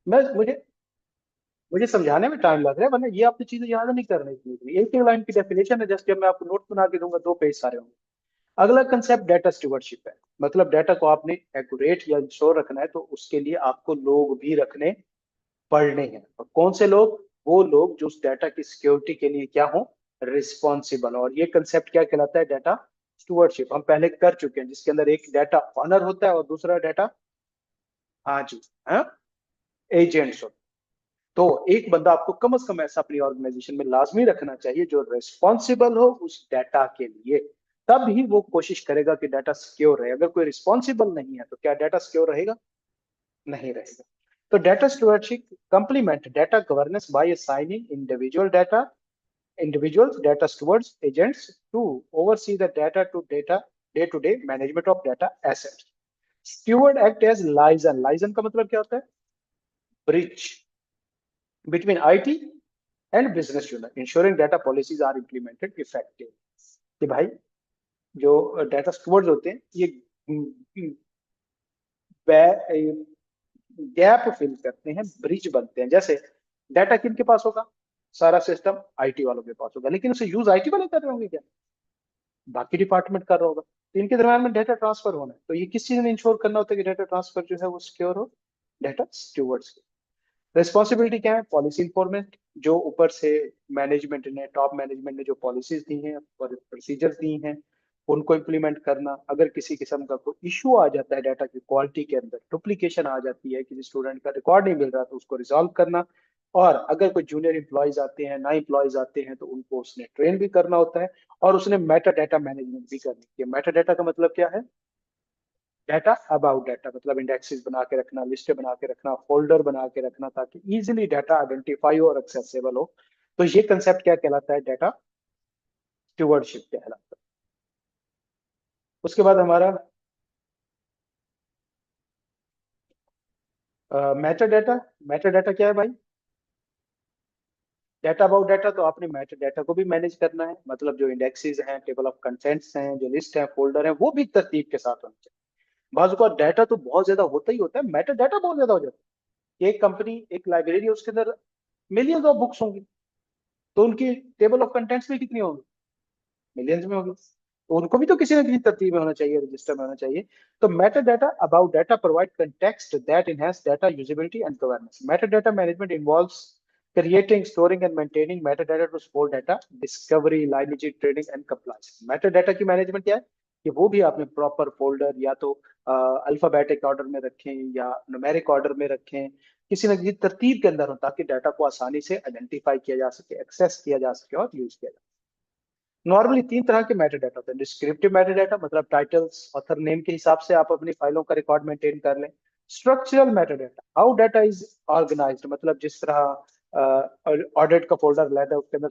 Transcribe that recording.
मैं मुझे समझाने में टाइम लग रहा है, वरना ये आपने चीजें याद नहीं करनी थी। एक एक लाइन की डेफिनेशन है, जस्ट जब मैं आपको नोट बना के दूंगा 2 पेज सारे होंगे। अगला कंसेप्ट डाटा स्टूवर्डशिप है। मतलब डाटा को आपने एक्यूरेट या इंश्योर रखना है, तो उसके लिए आपको लोग भी रखने पड़ने हैं। और कौन से लोग? वो लोग जो उस डाटा की सिक्योरिटी के लिए क्या हो, रिस्पॉन्सिबल। और ये कंसेप्ट क्या कहलाता है? डाटा स्टूवर्डशिप। हम पहले कर चुके हैं, जिसके अंदर एक डाटा ऑनर होता है और दूसरा डाटा, हाँ जी, हाँ, एजेंट्स होता है। तो एक बंदा आपको कम से कम ऐसा अपनी ऑर्गेनाइजेशन में लाजमी रखना चाहिए जो रिस्पॉन्सिबल हो उस डाटा के लिए। तब ही वो कोशिश करेगा कि डाटा सिक्योर रहे। अगर कोई रिस्पॉन्सिबल नहीं है तो क्या डाटा सिक्योर रहेगा? नहीं रहेगा। तो data stewardship complement data governance by assigning individuals data stewards agents to oversee the data to data day to day management of data assets. Steward act as liaison का मतलब क्या होता है? Bridge between IT and business unit, ensuring data policies are implemented effective. कि भाई जो data स्टूवर्ड्स होते हैं, ये गैप फिल करते हैं, ब्रिज बनते हैं। जैसे डाटा किनके पास होगा? सारा सिस्टम आईटी वालों के पास होगा, लेकिन उसे यूज आईटी वाले कर रहे होंगे क्या? बाकी डिपार्टमेंट कर रहा होगा। तो इनके दरम्यान में डाटा ट्रांसफर होना है, तो ये किस चीज ने इंश्योर करना होता है कि डाटा ट्रांसफर जो है वो सिक्योर हो? डाटा स्टूवर्ड्स। रिस्पॉन्सिबिलिटी क्या है? पॉलिसी इंफॉर्मेंट, जो ऊपर से मैनेजमेंट ने, टॉप मैनेजमेंट ने जो पॉलिसीज दी हैं और प्रोसीजर्स दी हैं, उनको इम्प्लीमेंट करना। अगर किसी किस्म का कोई इशू आ जाता है डाटा की क्वालिटी के अंदर, डुप्लीकेशन आ जाती है, किसी स्टूडेंट का रिकॉर्ड नहीं मिल रहा, तो उसको रिजॉल्व करना। और अगर कोई जूनियर इंप्लॉयज आते हैं, नए इंप्लॉयज आते हैं, तो उनको उसने ट्रेन भी करना होता है। और उसने मेटा डाटा मैनेजमेंट भी करनी है। मेटा डाटा का मतलब क्या है? डाटा अबाउट डाटा, मतलब इंडेक्सेस बना के रखना, लिस्ट बना के रखना, फोल्डर बना के रखना, ताकि इजीली डाटा आइडेंटिफाई हो और एक्सेसिबल हो। तो ये कंसेप्ट क्या कहलाता है? डाटा स्टूवर्डशिप कहलाता है। उसके बाद हमारा मेटा डाटा। मेटा डाटा क्या है भाई? डाटा अबाउट डाटा, तो आपने मेटा डाटा को भी मैनेज करना है। मतलब जो इंडेक्सेस हैं, टेबल ऑफ कंटेंट्स हैं, जो लिस्ट है, फोल्डर है, वो भी तरतीब के साथ होने चाहिए। बाजू का डाटा तो बहुत ज्यादा होता ही होता है, मेटा डाटा बहुत ज्यादा हो जाता है। एक कंपनी, एक लाइब्रेरी है, उसके अंदर मिलियंस ऑफ बुक्स होंगी, तो उनकी टेबल ऑफ कंटेंट्स भी कितनी होगी? मिलियंस में होगी। तो उनको भी तो किसी ना किसी तरतीब में होना चाहिए, रजिस्टर में होना चाहिए। तो Meta data about data provide context that enhance data usability and governance. Meta data management involves creating, storing and maintaining metadata to support data discovery, lineage, trading and compliance. metadata की management क्या है? कि वो भी आपने proper folder या तो alphabetic order में रखें या न्यूमेरिक ऑर्डर में रखें, किसी न किसी तरतीब के अंदर हो, ताकि डाटा को आसानी से आइडेंटिफाई किया जा सके, एक्सेस किया जा सके और यूज किया जा सके। नॉर्मली 3 तरह के मेटा डाटा होते हैं। डिस्क्रिप्टिव मेटा डाटा, मतलब टाइटल्स, ऑथर नेम के हिसाब से आप अपनी फाइलों का रिकॉर्ड मेंटेन कर लें। Structural meta data, how data is organized, मतलब जिस तरह ऑडिट का फोल्डर लेता है, उसके अंदर